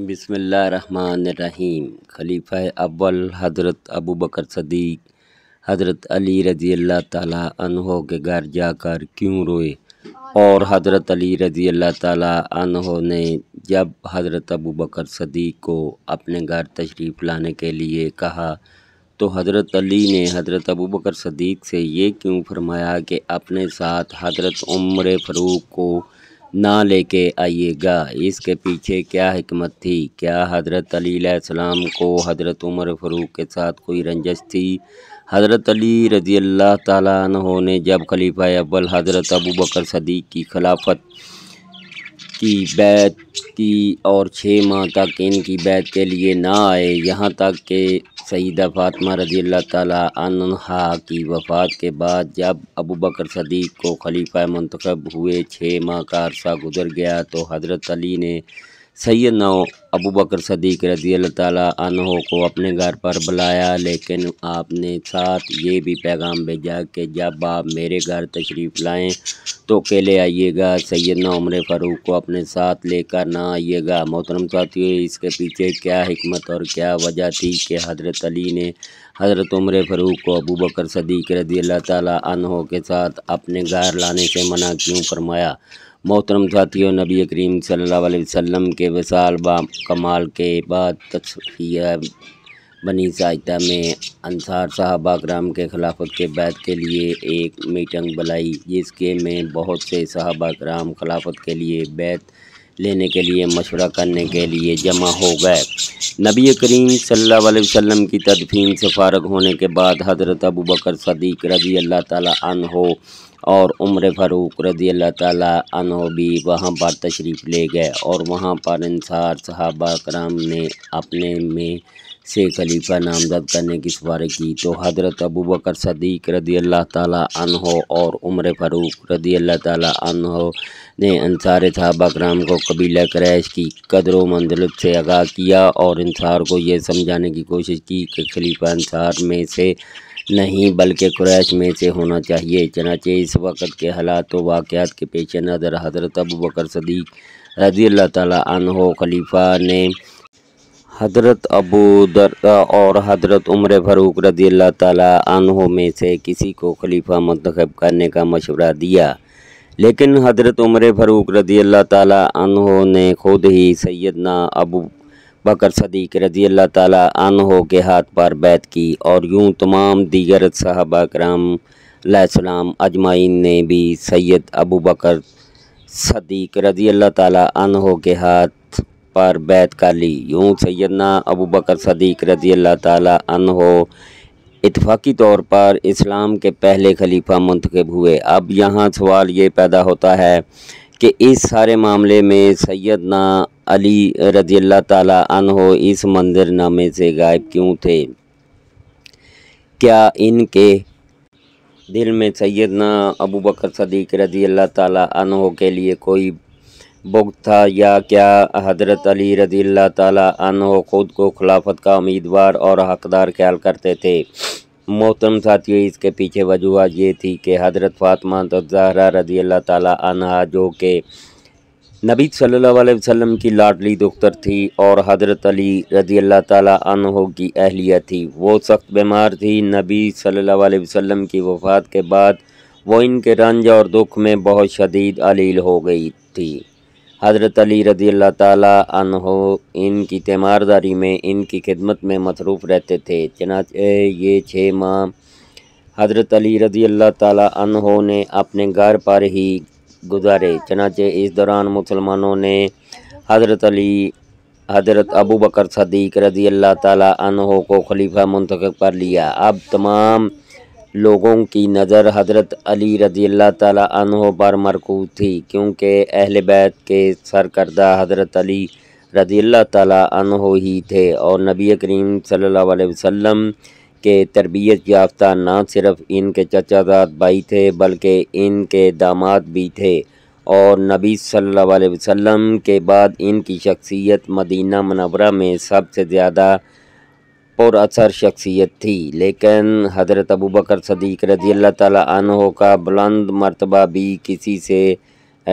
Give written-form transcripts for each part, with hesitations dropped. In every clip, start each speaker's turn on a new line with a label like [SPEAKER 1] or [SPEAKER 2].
[SPEAKER 1] بسم اللہ الرحمن الرحیم۔ خلیفہ اول حضرت ابو بکر صدیق حضرت علی رضی اللہ تعالیٰ عنہ کے گھر جا کر کیوں روئے، اور حضرت علی رضی اللہ تعالیٰ عنہ نے جب حضرت ابو بکر صدیق کو اپنے گھر تشریف لانے کے لیے کہا تو حضرت علی نے حضرت ابو بکر صدیق سے یہ کیوں فرمایا کہ اپنے ساتھ حضرت عمر فاروق کو نہ لے کے آئیے گا؟ اس کے پیچھے کیا حکمت تھی؟ کیا حضرت علی علیہ السلام کو حضرت عمر فاروق کے ساتھ کوئی رنجش تھی؟ حضرت علی رضی اللہ تعالیٰ عنہ نے جب خلیفہ اول حضرت ابو بکر صدیق کی خلافت کی بیعت کی اور 6 ماہ تک ان کی بیعت کے لیے نہ آئے، یہاں تک کہ سیدہ فاطمہ رضی اللہ تعالیٰ عنہا کی وفات کے بعد جب ابو بکر صدیق کو خلیفہ منتخب ہوئے 6 ماہ کا عرصہ گزر گیا تو حضرت علی نے سیدنا ابو بکر صدیق رضی اللہ تعالیٰ عنہ کو اپنے گھر پر بلایا، لیکن آپ نے ساتھ یہ بھی پیغام بھیجا کہ جب آپ میرے گھر تشریف لائیں تو اکیلے آئیے گا، سیدنا عمر فاروق کو اپنے ساتھ لے کر نہ آئیے گا۔ محترم ساتھیو، اس کے پیچھے کیا حکمت اور کیا وجہ تھی کہ حضرت علی نے حضرت عمر فاروق کو ابو بکر صدیق رضی اللہ تعالیٰ عنہ کے ساتھ اپنے گھر لانے سے منع کیوں فرمایا؟ محترم ساتھیو، نبی کریم صلی اللہ علیہ وسلم کے وصال با کمال کے بعد تصفیہ بنی ساعدہ میں انصار صحابہ کرام کے خلافت کے بیعت کے لیے ایک میٹنگ بلائی، جس کے میں بہت سے صحابہ کرام خلافت کے لیے بیعت لینے کے لیے مشورہ کرنے کے لیے جمع ہو گئے۔ نبی کریم صلی اللہ علیہ وسلم کی تدفین سے فارغ ہونے کے بعد حضرت ابو بکر صدیق رضی اللہ تعالیٰ عنہ اور عمر فاروق رضی اللہ تعالیٰ عنہ بھی وہاں پر تشریف لے گئے، اور وہاں پر انصار صحابہ کرام نے اپنے میں سے خلیفہ نامزد کرنے کی سفارش کی تو حضرت ابو بکر صدیق رضی اللہ تعالیٰ عنہ اور عمر فاروق رضی اللہ تعالیٰ عنہ نے انصار صحابہ کرام کو قبیلہ قریش کی قدر و منزلت سے آگاہ کیا اور انصار کو یہ سمجھانے کی کوشش کی کہ خلیفہ انصار میں سے نہیں بلکہ قریش میں سے ہونا چاہیے۔ چنانچہ اس وقت کے حالات و واقعات کے پیش نظر حضرت ابو بکر صدیق رضی اللہ تعالیٰ عنہ خلیفہ نے حضرت ابو درداء اور حضرت عمر فاروق رضی اللہ تعالیٰ عنہ میں سے کسی کو خلیفہ منتخب کرنے کا مشورہ دیا، لیکن حضرت عمر فاروق رضی اللہ تعالیٰ عنہ نے خود ہی سیدنا ابو بکر صدیق رضی اللہ تعالیٰ عنہ کے ہاتھ پر بیعت کی، اور یوں تمام دیگر صحابہ کرام علیہ السلام اجمعین نے بھی سید ابو بکر صدیق رضی اللہ تعالیٰ عنہ کے ہاتھ پر بیعت کر لی۔ یوں سیدنا ابو بکر صدیق رضی اللہ تعالیٰ عنہ اتفاقی طور پر اسلام کے پہلے خلیفہ منتخب ہوئے۔ اب یہاں سوال یہ پیدا ہوتا ہے کہ اس سارے معاملے میں سیدنا علی رضی اللہ تعالیٰ عنہ اس منظر نامے سے غائب کیوں تھے؟ کیا ان کے دل میں سیدنا ابو بکر صدیق رضی اللہ تعالیٰ عنہ کے لیے کوئی بغض تھا، یا کیا حضرت علی رضی اللہ تعالیٰ عنہ خود کو خلافت کا امیدوار اور حقدار خیال کرتے تھے؟ محترم ساتھیو، اس کے پیچھے وجوہات یہ تھی کہ حضرت فاطمہ الزہرا رضی اللہ تعالیٰ عنہا جو کہ نبی صلی اللہ علیہ وسلم کی لاڈلی دختر تھی اور حضرت علی رضی اللہ تعالیٰ عنہ کی اہلیہ تھی، وہ سخت بیمار تھی۔ نبی صلی اللہ علیہ وسلم کی وفات کے بعد وہ ان کے رنج اور دکھ میں بہت شدید علیل ہو گئی تھی۔ حضرت علی رضی اللہ تعالیٰ عنہ ان کی تیمارداری میں ان کی خدمت میں مصروف رہتے تھے۔ چنانچہ یہ 6 ماہ حضرت علی رضی اللہ تعالیٰ عنہ نے اپنے گھر پر ہی گزارے۔ چنانچہ اس دوران مسلمانوں نے حضرت ابو بکر صدیق رضی اللہ تعالیٰ عنہ کو خلیفہ منتخب کر لیا۔ اب تمام لوگوں کی نظر حضرت علی رضی اللہ تعالیٰ عنہ پر مرکوز تھی، کیونکہ اہل بیت کے سرکردہ حضرت علی رضی اللہ تعالیٰ عنہ ہی تھے، اور نبی کریم صلی اللہ علیہ وسلم کے تربیت یافتہ نہ صرف ان کے چچا زاد بھائی تھے بلکہ ان کے داماد بھی تھے، اور نبی صلی اللہ علیہ وسلم کے بعد ان کی شخصیت مدینہ منورہ میں سب سے زیادہ پر اثر شخصیت تھی۔ لیکن حضرت ابو بکر صدیق رضی اللہ تعالیٰ عنہ کا بلند مرتبہ بھی کسی سے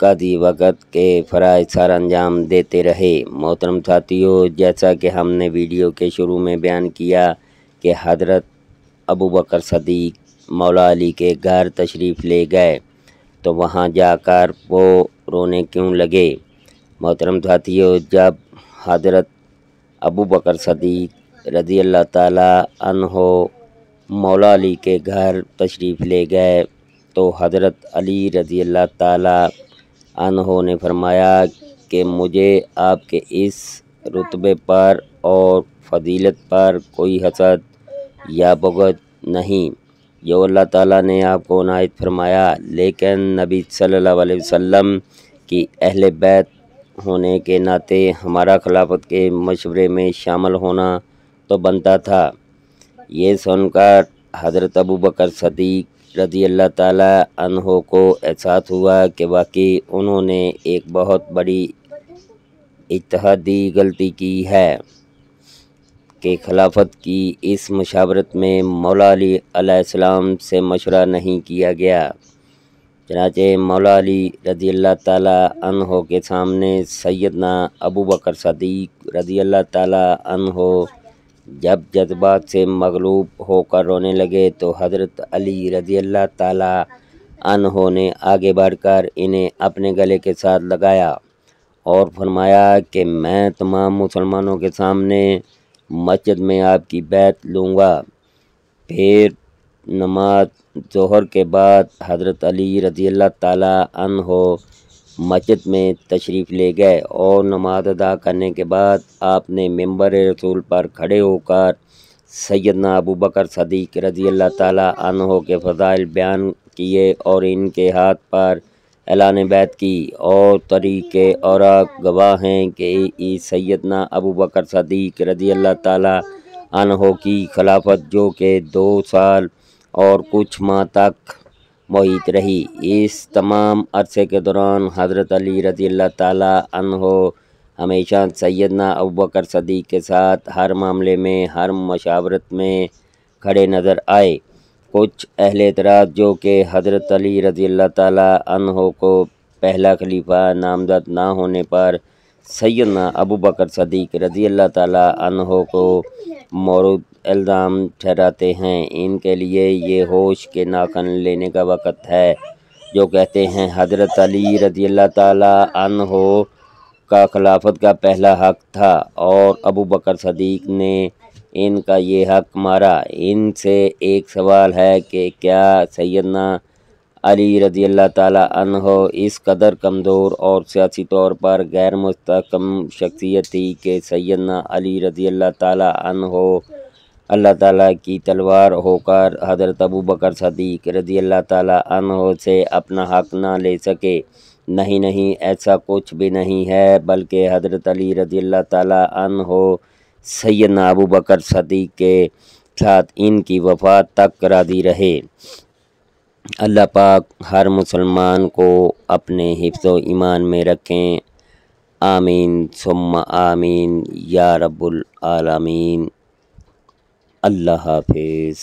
[SPEAKER 1] قاضی وقت کے فرائض سر انجام دیتے رہے۔ محترم ساتھیوں، جیسا کہ ہم نے ویڈیو کے شروع میں بیان کیا کہ حضرت ابوبکر صدیق مولا علی کے گھر تشریف لے گئے تو وہاں جا کر وہ رونے کیوں لگے؟ محترم ساتھیوں، جب حضرت ابوبکر صدیق رضی اللہ تعالیٰ عنہ مولا علی کے گھر تشریف لے گئے تو حضرت علی رضی اللہ تعالیٰ عنہ نے فرمایا کہ مجھے آپ کے اس رتبے پر اور فضیلت پر کوئی حسد یا بغض نہیں جو اللہ تعالیٰ نے آپ کو عنایت فرمایا، لیکن نبی صلی اللہ علیہ وسلم کی اہل بیت ہونے کے ناطے ہمارا خلافت کے مشورے میں شامل ہونا تو بنتا تھا۔ یہ سن کر حضرت ابوبکر صدیق رضی اللہ تعالیٰ عنہ کو احساس ہوا کہ واقعی انہوں نے ایک بہت بڑی اجتہادی غلطی کی ہے کہ خلافت کی اس مشاورت میں مولا علی علیہ السلام سے مشورہ نہیں کیا گیا۔ چنانچہ مولا علی رضی اللہ تعالیٰ عنہ کے سامنے سیدنا ابوبکر صدیق رضی اللہ تعالیٰ عنہ جب جذبات سے مغلوب ہو کر رونے لگے تو حضرت علی رضی اللہ تعالیٰ عنہ نے آگے بڑھ کر انہیں اپنے گلے کے ساتھ لگایا اور فرمایا کہ میں تمام مسلمانوں کے سامنے مسجد میں آپ کی بیعت لوں گا۔ پھر نماز ظہر کے بعد حضرت علی رضی اللہ تعالیٰ عنہ مسجد میں تشریف لے گئے اور نماز ادا کرنے کے بعد آپ نے ممبر رسول پر کھڑے ہو کر سیدنا ابوبکر صدیق رضی اللہ تعالیٰ عنہ کے فضائل بیان کیے اور ان کے ہاتھ پر اعلان بیعت کی، اور طریقے اور گواہ ہیں کہ سیدنا ابوبکر صدیق رضی اللہ تعالیٰ عنہ کی خلافت جو کہ 2 سال اور کچھ ماہ تک محیط رہی، اس تمام عرصے کے دوران حضرت علی رضی اللہ تعالیٰ عنہ ہمیشہ سیدنا ابوبکر صدیق کے ساتھ ہر معاملے میں، ہر مشاورت میں کھڑے نظر آئے۔ کچھ اہل اعتراض جو کہ حضرت علی رضی اللہ تعالیٰ عنہ کو پہلا خلیفہ نامزد نہ ہونے پر سیدنا ابوبکر صدیق رضی اللہ تعالیٰ عنہ کو مورد الزام ٹھہراتے ہیں، ان کے لیے یہ ہوش کے ناخن لینے کا وقت ہے جو کہتے ہیں حضرت علی رضی اللہ تعالیٰ عنہ کا خلافت کا پہلا حق تھا اور ابوبکر صدیق نے ان کا یہ حق مارا۔ ان سے ایک سوال ہے کہ کیا سیدنا علی رضی اللہ تعالیٰ عنہ اس قدر کمزور اور سیاسی طور پر غیر مستحکم شخصیت تھی کہ سیدنا علی رضی اللہ تعالیٰ عنہ اللہ تعالیٰ کی تلوار ہو کر حضرت ابوبکر صدیق رضی اللہ تعالیٰ عنہ سے اپنا حق نہ لے سکے؟ نہیں، ایسا کچھ بھی نہیں ہے، بلکہ حضرت علی رضی اللہ تعالیٰ عنہ سیدنا ابوبکر صدیق کے ساتھ ان کی وفات تک راضی رہے۔ اللہ پاک ہر مسلمان کو اپنے حفظ و ایمان میں رکھیں، آمین ثم آمین یا رب العالمین۔ اللہ حافظ۔